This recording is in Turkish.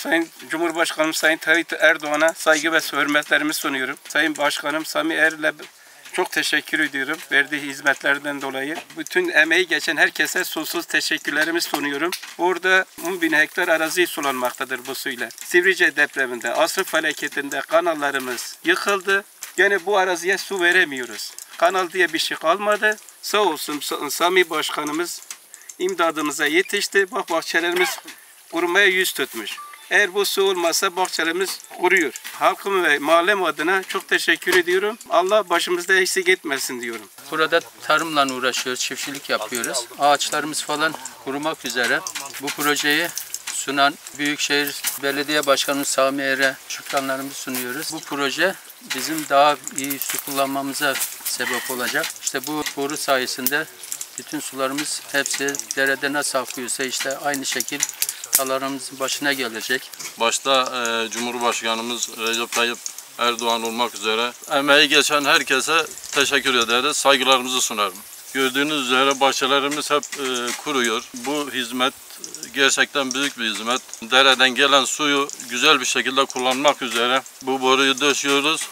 Sayın Cumhurbaşkanım Sayın Tayyip Erdoğan'a saygı ve hürmetlerimi sunuyorum. Sayın Başkanım Sami Er'le çok teşekkür ediyorum verdiği hizmetlerden dolayı. Bütün emeği geçen herkese sonsuz teşekkürlerimi sunuyorum. Burada 10.000 hektar arazi sulanmaktadır bu suyla. Sivrice depreminde, asrın felaketinde kanallarımız yıkıldı. Gene bu araziye su veremiyoruz. Kanal diye bir şey kalmadı. Sağ olsun Sami Başkanımız imdadımıza yetişti. Bak bahçelerimiz kurumaya yüz tutmuş. Eğer bu su olmasa bahçelerimiz kuruyor. Halkım ve mahallem adına çok teşekkür ediyorum. Allah başımızda eksik etmesin diyorum. Burada tarımla uğraşıyoruz, çiftçilik yapıyoruz. Ağaçlarımız falan kurumak üzere. Bu projeyi sunan Büyükşehir Belediye Başkanı Sami Er'e şükranlarımızı sunuyoruz. Bu proje bizim daha iyi su kullanmamıza sebep olacak. İşte bu boru sayesinde bütün sularımız hepsi derede nasıl akıyorsa işte aynı şekil tarlalarımızın başına gelecek. Başta Cumhurbaşkanımız Recep Tayyip Erdoğan olmak üzere emeği geçen herkese teşekkür ederiz, saygılarımızı sunarım. Gördüğünüz üzere bahçelerimiz hep kuruyor. Bu hizmet gerçekten büyük bir hizmet. Dereden gelen suyu güzel bir şekilde kullanmak üzere bu boruyu döşüyoruz.